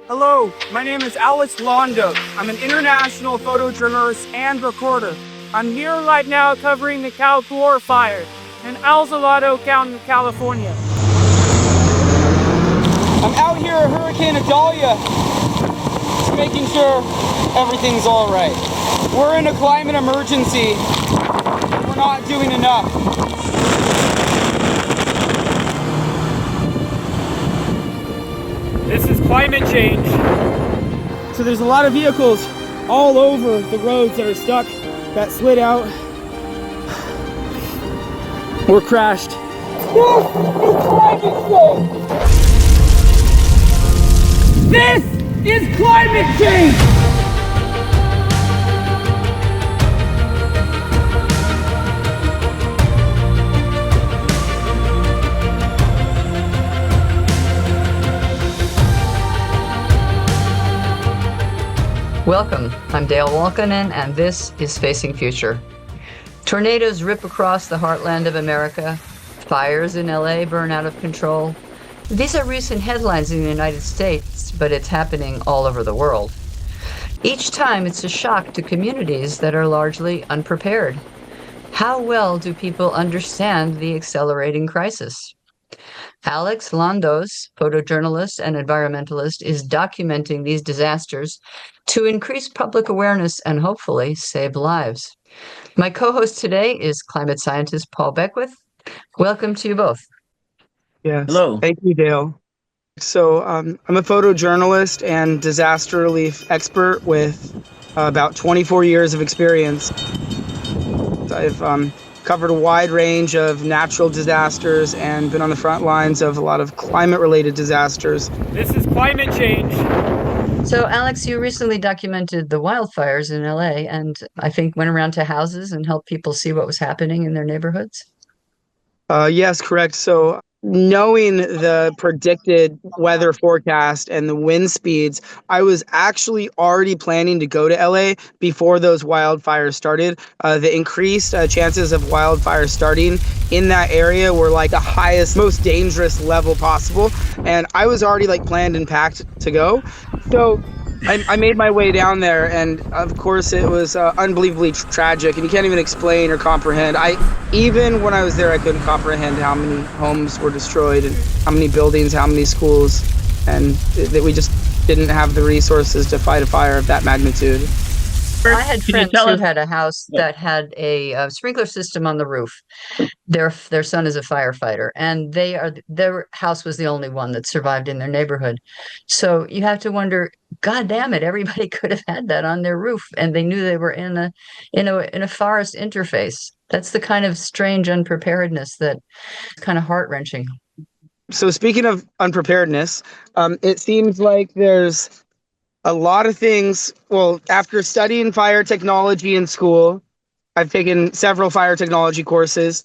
Hello, my name is Alex Londo. I'm an international photojournalist and recorder. I'm here right now covering the Calcor fire in El Salado County, California. I'm out here at Hurricane Idalia, just making sure everything's all right. We're in a climate emergency. We're not doing enough. This is climate change. So there's a lot of vehicles all over the roads that are stuck, that slid out, or crashed. This is climate change! Welcome, I'm Dale Walkonen, and this is Facing Future. Tornadoes rip across the heartland of America. Fires in LA burn out of control. These are recent headlines in the United States, but it's happening all over the world. Each time it's a shock to communities that are largely unprepared. How well do people understand the accelerating crisis? Alex Londos, photojournalist and environmentalist, is documenting these disasters to increase public awareness and hopefully save lives. My co-host today is climate scientist Paul Beckwith. Welcome to you both. Yes. Hello. Thank you, Dale. So I'm a photojournalist and disaster relief expert with about 24 years of experience. I've covered a wide range of natural disasters and been on the front lines of a lot of climate-related disasters. This is climate change. So, Alex, you recently documented the wildfires in LA and I think went around to houses and helped people see what was happening in their neighborhoods. Yes, correct. So knowing the predicted weather forecast and the wind speeds, I was actually already planning to go to LA before those wildfires started. The increased chances of wildfires starting in that area were like the highest, most dangerous level possible. And I was already like planned and packed to go. So I made my way down there, and of course it was unbelievably tragic, and you can't even explain or comprehend. Even when I was there, I couldn't comprehend how many homes were destroyed and how many buildings, how many schools, and that we just didn't have the resources to fight a fire of that magnitude. I had friends who had a house that had a sprinkler system on the roof. Their son is a firefighter, and their house was the only one that survived in their neighborhood. So you have to wonder, God damn it, everybody could have had that on their roof, and they knew they were in a forest interface. That's the kind of strange unpreparedness that kind of heart-wrenching. So speaking of unpreparedness, it seems like there's a lot of things. Well, after studying fire technology in school, I've taken several fire technology courses.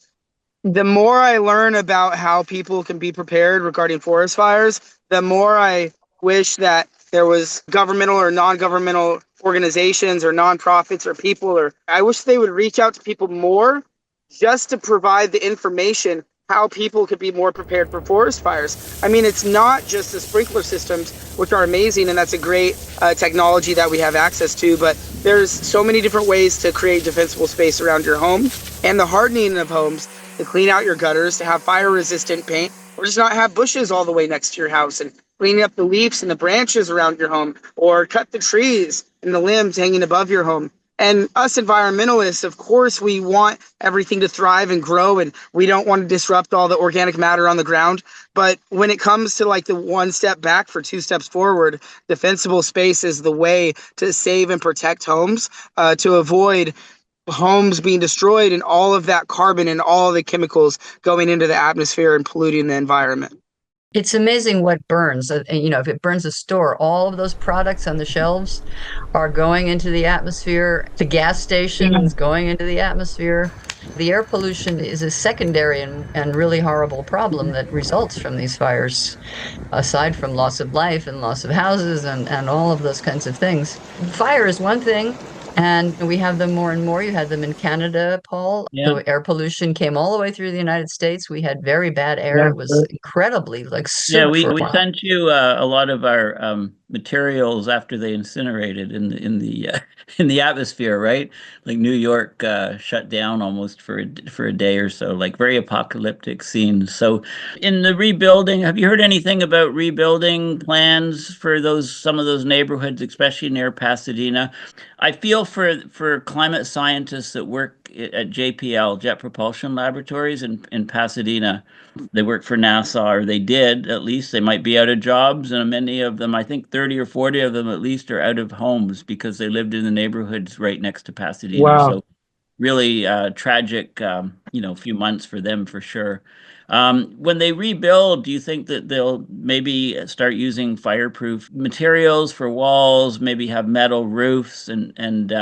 The more I learn about how people can be prepared regarding forest fires, the more I wish that there was governmental or non-governmental organizations or nonprofits or people, or I wish they would reach out to people more just to provide the information how people could be more prepared for forest fires. I mean, it's not just the sprinkler systems, which are amazing, and that's a great technology that we have access to, but there's so many different ways to create defensible space around your home, and the hardening of homes, to clean out your gutters, to have fire-resistant paint, or just not have bushes all the way next to your house, and cleaning up the leaves and the branches around your home, or cut the trees and the limbs hanging above your home. And us environmentalists, of course, we want everything to thrive and grow, and we don't want to disrupt all the organic matter on the ground. But when it comes to like the one step back for two steps forward, defensible space is the way to save and protect homes, to avoid homes being destroyed and all of that carbon and all the chemicals going into the atmosphere and polluting the environment. It's amazing what burns. If it burns a store, all of those products on the shelves are going into the atmosphere. The gas stations going into the atmosphere. The air pollution is a secondary and really horrible problem that results from these fires, aside from loss of life and loss of houses and all of those kinds of things. Fire is one thing. And we have them more and more. You had them in Canada, Paul. Yeah. The air pollution came all the way through the United States. We had very bad air. Yeah. It was incredibly Yeah, super. we sent you a lot of our materials after they incinerated in the atmosphere, right? Like New York shut down almost for a day or so, like very apocalyptic scenes. So, in the rebuilding, have you heard anything about rebuilding plans for those some of those neighborhoods, especially near Pasadena? I feel for climate scientists that work at JPL, Jet Propulsion Laboratories in Pasadena. They work for NASA, or they did at least. They might be out of jobs, and many of them, I think 30 or 40 of them at least, are out of homes because they lived in the neighborhoods right next to Pasadena. Wow. So really tragic, few months for them for sure. When they rebuild, do you think that they'll maybe start using fireproof materials for walls, maybe have metal roofs, and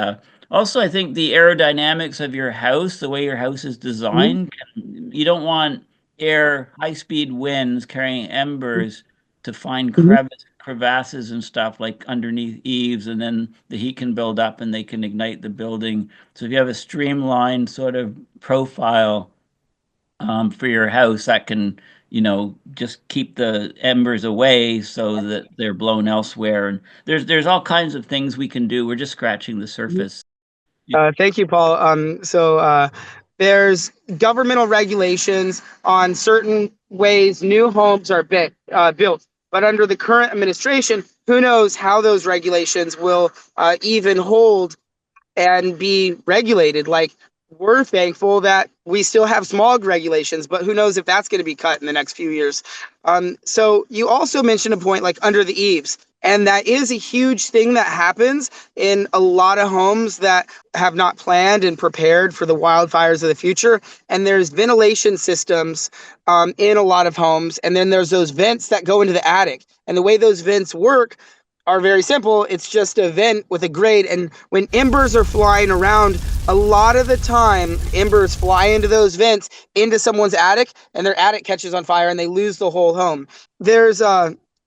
also I think the aerodynamics of your house, the way your house is Mhm. designed, you don't want high-speed winds carrying embers to find Mhm. crevasses and stuff like underneath eaves, and then the heat can build up and they can ignite the building. So if you have a streamlined sort of profile for your house, that can, just keep the embers away so that they're blown elsewhere. And there's all kinds of things we can do. We're just scratching the surface. Thank you, Paul. There's governmental regulations on certain ways new homes are built, but under the current administration, who knows how those regulations will even hold and be regulated. Like, we're thankful that we still have smog regulations, but who knows if that's going to be cut in the next few years. So you also mentioned a point like under the eaves. And that is a huge thing that happens in a lot of homes that have not planned and prepared for the wildfires of the future. And there's ventilation systems in a lot of homes. And then there's those vents that go into the attic. And the way those vents work are very simple. It's just a vent with a grate. And when embers are flying around, a lot of the time, embers fly into those vents into someone's attic, and their attic catches on fire and they lose the whole home. There's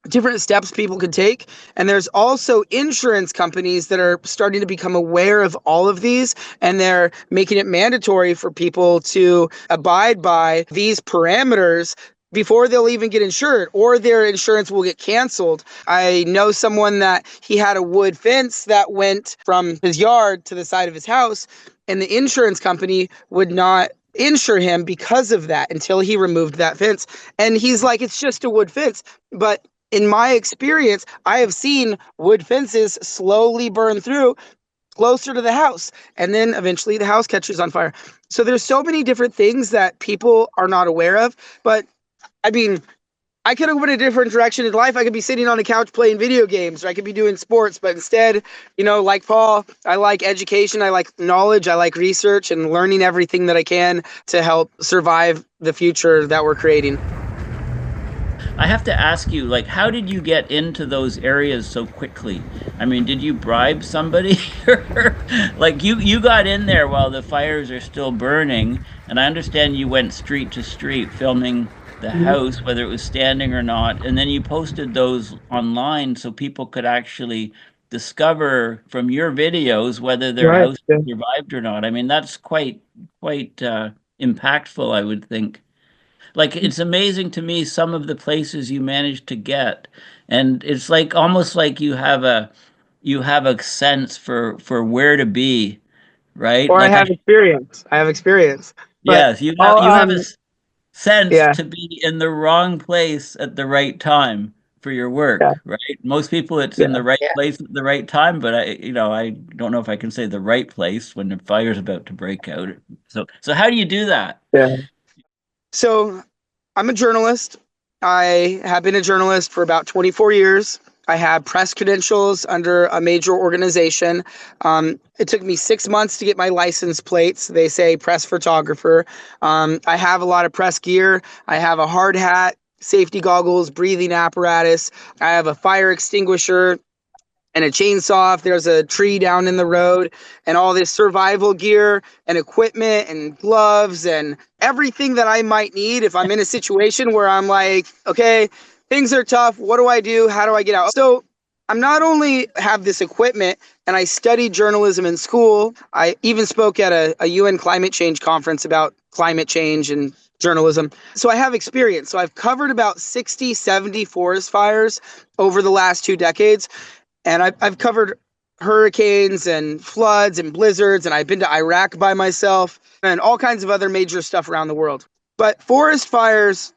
different steps people could take. And there's also insurance companies that are starting to become aware of all of these, and they're making it mandatory for people to abide by these parameters before they'll even get insured, or their insurance will get canceled. I know someone that he had a wood fence that went from his yard to the side of his house, and the insurance company would not insure him because of that until he removed that fence. And he's like, it's just a wood fence. But in my experience, I have seen wood fences slowly burn through closer to the house, and then eventually the house catches on fire. So there's so many different things that people are not aware of. But I mean, I could have went a different direction in life. I could be sitting on a couch playing video games, or I could be doing sports. But instead, like Paul, I like education, I like knowledge, I like research and learning everything that I can to help survive the future that we're creating. I have to ask you, like, how did you get into those areas so quickly? I mean, did you bribe somebody? Like you got in there while the fires are still burning, and I understand you went street to street filming the house, whether it was standing or not, and then you posted those online so people could actually discover from your videos whether their Right. house survived or not. I mean, that's quite impactful, I would think. Like it's amazing to me some of the places you managed to get, and it's like almost like you have a sense for where to be, right? Or I Like I have experience. I have experience. But yes, you have I'll you have a sense yeah, to be in the wrong place at the right time for your yeah, work, right? Most people it's in yeah, the right place at the right time, but I don't know if I can say the right place when the fire's about to break out. So how do you do that? yeah. So I'm a journalist. I have been a journalist for about 24 years. I have press credentials under a major organization. It took me 6 months to get my license plates. They say press photographer. I have a lot of press gear. I have a hard hat, safety goggles, breathing apparatus. I have a fire extinguisher and a chainsaw if there's a tree down in the road, and all this survival gear and equipment and gloves and everything that I might need if I'm in a situation where I'm like, okay, things are tough. What do I do? How do I get out? So I'm not only have this equipment, and I studied journalism in school. I even spoke at a UN climate change conference about climate change and journalism. So I have experience. So I've covered about 60, 70 forest fires over the last 2 decades. And I've covered hurricanes and floods and blizzards. And I've been to Iraq by myself and all kinds of other major stuff around the world. But forest fires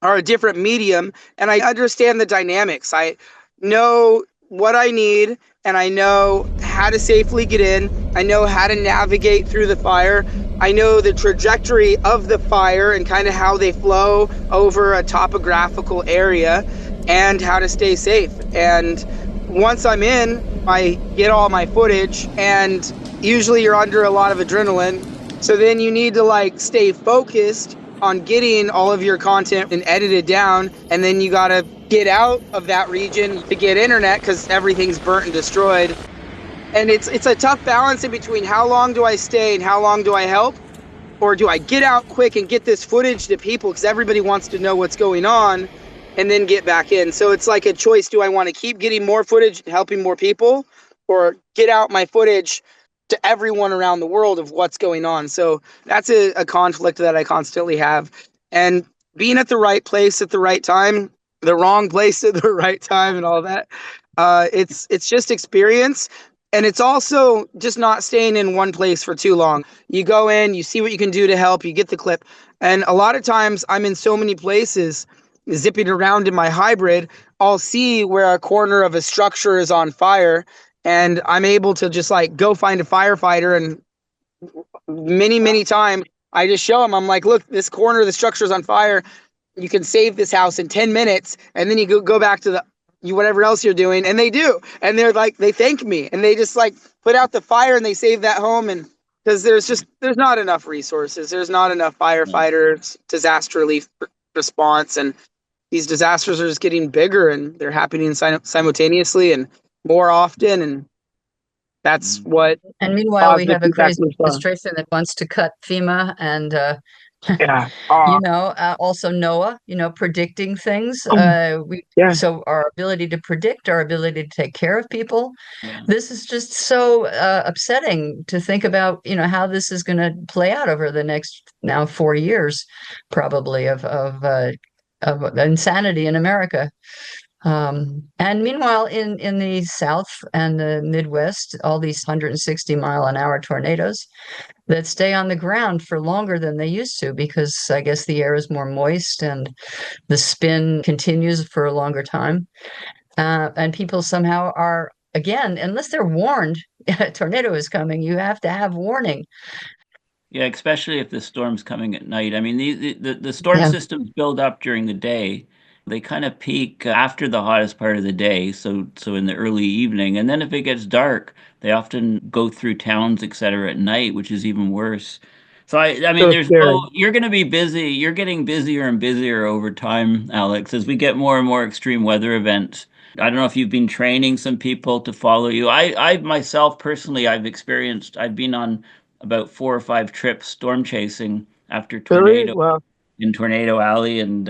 are a different medium. And I understand the dynamics. I know what I need and I know how to safely get in. I know how to navigate through the fire. I know the trajectory of the fire and kind of how they flow over a topographical area and how to stay safe. And once I'm in, I get all my footage, and usually you're under a lot of adrenaline. So then you need to like stay focused on getting all of your content and edited down, and then you got to get out of that region to get internet because everything's burnt and destroyed. And it's a tough balance in between how long do I stay and how long do I help, or do I get out quick and get this footage to people because everybody wants to know what's going on, and then get back in. So it's like a choice. Do I want to keep getting more footage and helping more people, or get out my footage to everyone around the world of what's going on? So that's a conflict that I constantly have. And being at the right place at the right time, the wrong place at the right time and all that, it's just experience. And it's also just not staying in one place for too long. You go in, you see what you can do to help, you get the clip. And a lot of times I'm in so many places, zipping around in my hybrid, I'll see where a corner of a structure is on fire, and I'm able to just like go find a firefighter. And many times I just show them, I'm like, look, this corner of the structure is on fire. You can save this house in 10 minutes. And then you go back to whatever else you're doing. And they do. And they're like, they thank me. And they just like put out the fire and they save that home. And because there's not enough resources. There's not enough firefighters, disaster relief response. And these disasters are just getting bigger, and they're happening simultaneously and more often. And that's what. And meanwhile, we have a crazy administration that wants to cut FEMA and, yeah. Also NOAA, predicting things. So our ability to predict, our ability to take care of people. Yeah. This is just so upsetting to think about, how this is going to play out over the next now 4 years, probably of insanity in America. And meanwhile, in the South and the Midwest, all these 160-mile-an-hour tornadoes that stay on the ground for longer than they used to, because I guess the air is more moist and the spin continues for a longer time. And people somehow are, again, unless they're warned, a tornado is coming, you have to have warning. Yeah, especially if the storm's coming at night. I mean, the storm systems build up during the day. They kind of peak after the hottest part of the day, so in the early evening. And then if it gets dark, they often go through towns, etc., at night, which is even worse. So I mean, you're going to be busy. You're getting busier and busier over time, Alex, as we get more and more extreme weather events. I don't know if you've been training some people to follow you. I myself personally, I've been on about 4 or 5 trips storm chasing after tornado. Really? Wow. In Tornado Alley and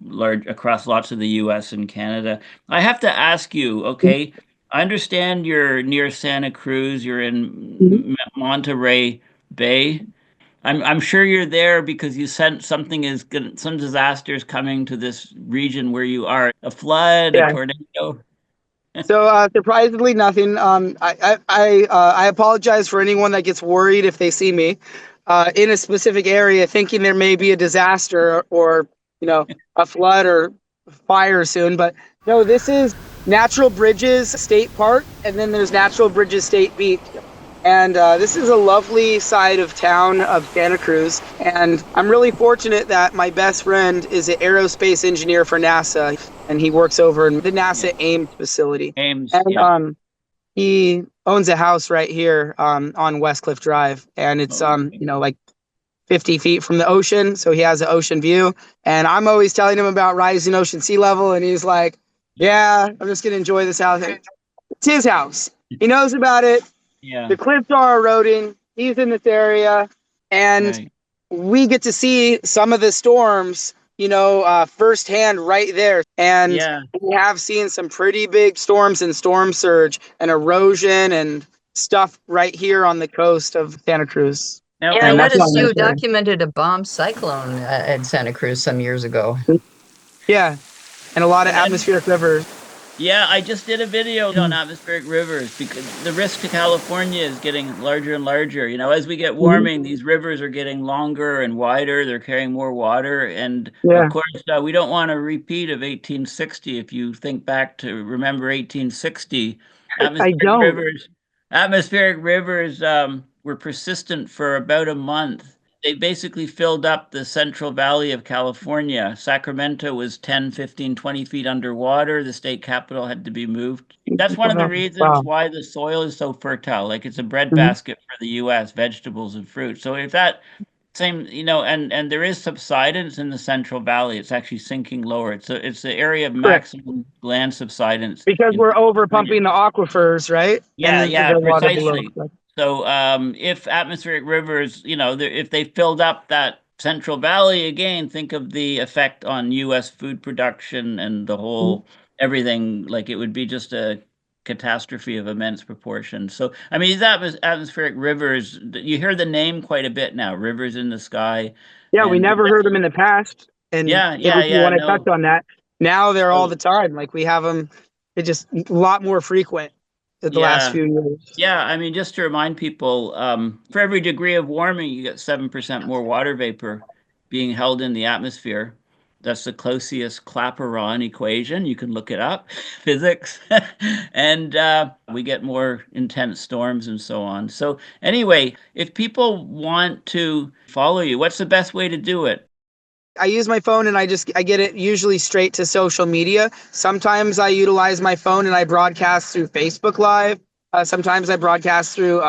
large across lots of the US and Canada. I have to ask you, okay, I understand you're near Santa Cruz, you're in Monterey Bay. I'm sure you're there because you sent some disasters coming to this region where you are. A flood, a tornado. So surprisingly, nothing. I apologize for anyone that gets worried if they see me in a specific area, thinking there may be a disaster or a flood or fire soon. But no, this is Natural Bridges State Park, and then there's Natural Bridges State Beach. And this is a lovely side of town of Santa Cruz. And I'm really fortunate that my best friend is an aerospace engineer for NASA, and he works over in the NASA Ames facility. Ames, and he owns a house right here on West Cliff Drive, and it's like 50 feet from the ocean, so he has an ocean view. And I'm always telling him about rising ocean sea level, and he's like, "Yeah, I'm just gonna enjoy this house." It's his house. He knows about it. Yeah. The cliffs are eroding. He's in this area, and we get to see some of the storms, firsthand right there. And we have seen some pretty big storms and storm surge and erosion and stuff right here on the coast of Santa Cruz. Now, Yeah, I and that's why noticed I you mentioned documented a bomb cyclone at Santa Cruz some years ago. it. Yeah, and a lot of and atmospheric rivers. yeah, I just did a video on Mhm. atmospheric rivers because the risk to California is getting larger and larger. As we get Mhm. warming, these rivers are getting longer and wider. They're carrying more water. And of Yeah, course, we don't want a repeat of 1860. If you think back to remember 1860, I atmospheric don't. rivers, were persistent for about a month. They basically filled up the Central Valley of California. Sacramento was 10, 15, 20 feet underwater. The state capital had to be moved. That's one of the reasons Wow. why the soil is so fertile. Like it's a Mhm. breadbasket for the US, vegetables and fruit. So if that same, and there is subsidence in the Central Valley. It's actually sinking lower. It's the area of Correct. maximum land subsidence Because in we're over California. pumping the aquifers, right? And Yeah, then yeah, the water below. precisely. So, if atmospheric rivers, if they filled up that Central Valley again, think of the effect on U.S. food production and the Mhm. whole everything. Like it would be just a catastrophe of immense proportions. So, I mean, these atmospheric rivers, you hear the name quite a bit now, rivers in the sky, Yeah, we and they're never heard them in definitely, the past. And yeah, if yeah, you yeah, want to touch no. on that, now they're all So, the time. Like we have them, it's just a lot more frequent in the last yeah. few years. Yeah, I mean, just to remind people, for every degree of warming, you get 7% more water vapor being held in the atmosphere. That's the Clausius-Clapeyron equation. You can look it up, physics. And we get more intense storms and so on. So, anyway, if people want to follow you, what's the best way to do it? I use my phone and I get it usually straight to social media. Sometimes I utilize my phone and I broadcast through Facebook Live. Sometimes I broadcast through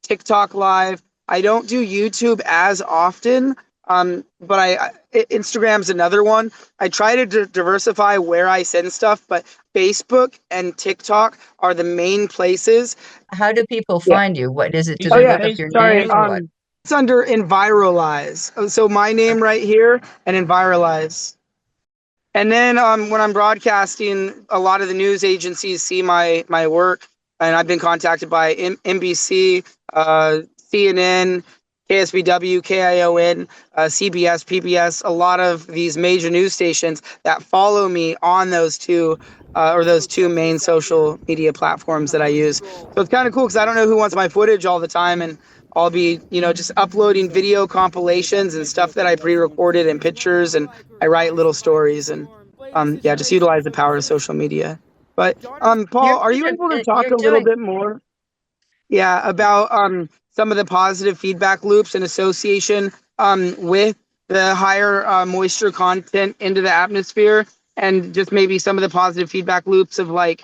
TikTok Live. I don't do YouTube as often, but Instagram's another one. I try to diversify where I send stuff, but Facebook and TikTok are the main places. How do people Yeah. find you? What is it? Do Use Oh they your yeah. look up your Sorry. name or Facebook. what? It's under Enviralize. So my name right here and Enviralize. And then when I'm broadcasting, a lot of the news agencies see my work, and I've been contacted by NBC, CNN, KSBW, KION, CBS, PBS, a lot of these major news stations that follow me on those two main social media platforms that I use. So it's kind of cool because I don't know who wants my footage all the time, and I'll be, just uploading video compilations and stuff that I pre-recorded and pictures, and I write little stories and yeah, just utilize the power of social media. But Paul, are you able to talk You're a little doing bit more, yeah, about some of the positive feedback loops and association with the higher moisture content into the atmosphere, and just maybe some of the positive feedback loops of like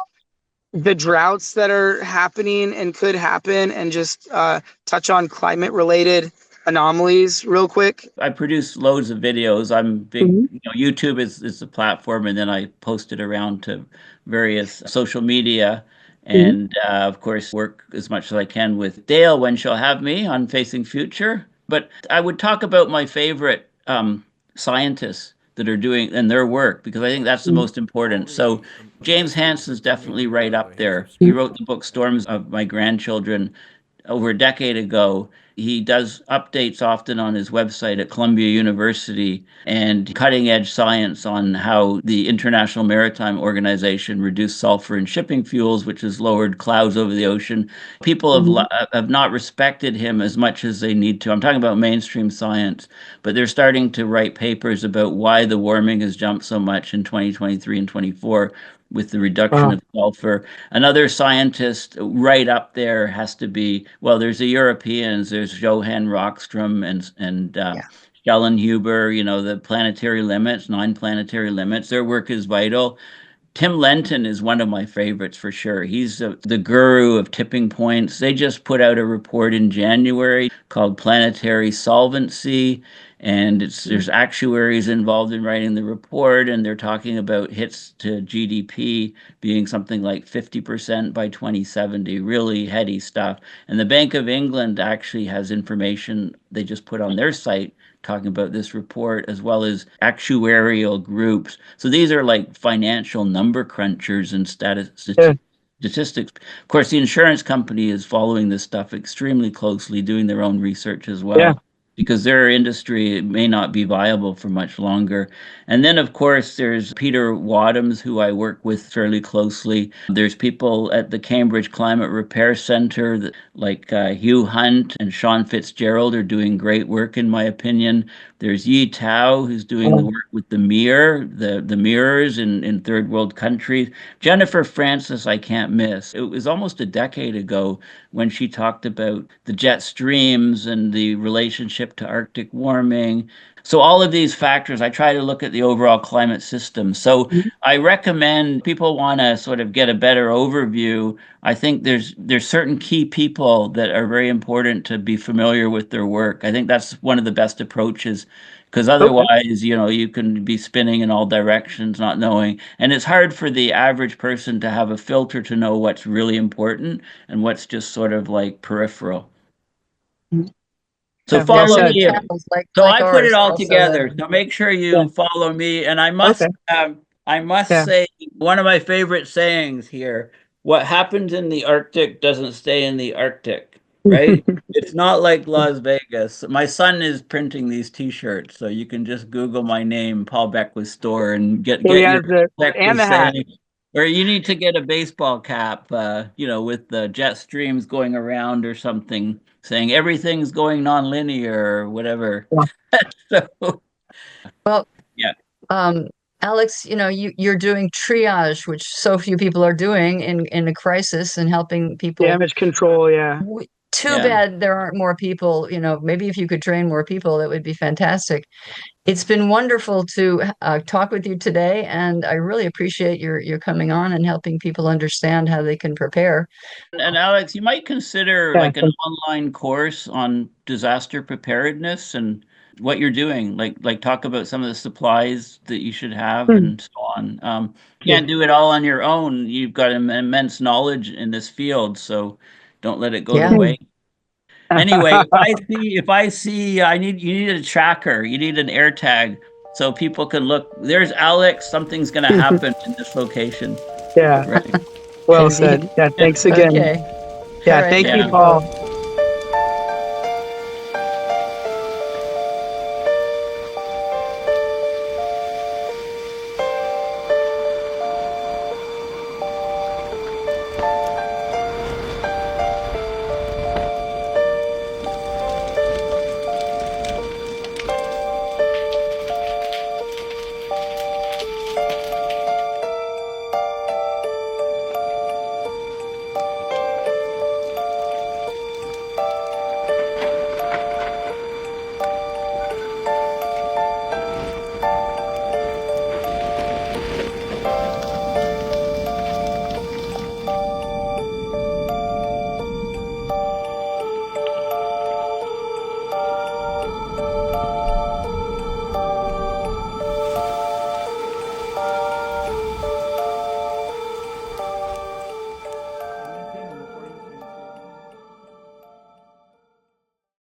the droughts that are happening and could happen, and just touch on climate related anomalies real quick. I produce loads of videos. I'm big, Mhm. YouTube is the platform, and then I post it around to various social media, Mhm. and of course, work as much as I can with Dale when she'll have me on Facing Future. But I would talk about my favorite scientists that are doing and their work because I think that's the most important. So James Hansen's definitely right up there. He wrote the book Storms of My Grandchildren over a decade ago. He does updates often on his website at Columbia University and cutting edge science on how the International Maritime Organization reduced sulfur in shipping fuels, which has lowered clouds over the ocean. People Mhm. have not respected him as much as they need to. I'm talking about mainstream science, but they're starting to write papers about why the warming has jumped so much in 2023 and 24 with the reduction Wow. of sulfur. Another scientist right up there has to be, well, there's the Europeans, there's Johann Rockström and Yeah. Schellenhuber, the planetary limits, nine planetary limits. Their work is vital. Tim Lenton is one of my favorites for sure. He's the guru of tipping points. They just put out a report in January called Planetary Solvency, and there's actuaries involved in writing the report, and they're talking about hits to GDP being something like 50% by 2070. Really heady stuff. And the Bank of England actually has information they just put on their site talking about this report, as well as actuarial groups. So these are like financial number crunchers and Yeah. statistics. Of course, the insurance company is following this stuff extremely closely, doing their own research as well. Yeah. Because their industry may not be viable for much longer. And then, of course, there's Peter Wadhams, who I work with fairly closely. There's people at the Cambridge Climate Repair Center, like Hugh Hunt and Sean Fitzgerald, are doing great work, in my opinion. There's Yi Tao, who's doing the work with the mirror, the mirrors in third world countries. Jennifer Francis, I can't miss. It was almost a decade ago when she talked about the jet streams and the relationship to Arctic warming. So all of these factors, I try to look at the overall climate system. So I recommend people want to sort of get a better overview. I think there's certain key people that are very important to be familiar with their work. I think that's one of the best approaches, because otherwise, you can be spinning in all directions, not knowing. And it's hard for the average person to have a filter to know what's really important and what's just sort of like peripheral. So Yeah, well follow said. me. Like So I put it ours all also together. that- So make sure Yeah. you follow me. And I must Okay. Yeah. say one of my favorite sayings here: what happens in the Arctic doesn't stay in the Arctic, right? It's not like Las Vegas. My son is printing these T-shirts, so you can just Google my name, Paul Beckwith Store, and get So he your has the Beckwith hat. saying. Or you need to get a baseball cap, with the jet streams going around or something, saying everything's going nonlinear or whatever. Yeah. So, Well, yeah. Alex, you're doing triage, which so few people are doing in a crisis and helping people. Damage control. Yeah. Too bad there aren't more people. Maybe if you could train more people, that would be fantastic. It's been wonderful to talk with you today, and I really appreciate your coming on and helping people understand how they can prepare. And Alex, you might consider Yeah. like an online course on disaster preparedness and what you're doing. Like talk about some of the supplies that you should have and so on. You can't do it all on your own. You've got immense knowledge in this field, so don't let it go to Yeah. waste. Anyway, if I see you need a tracker, you need an air tag so people can look, there's Alex, something's gonna happen in this location. Yeah. Right. Well Indeed. said. Yeah. Thanks again. Okay. Yeah. All right. Thank you, Yeah. Paul.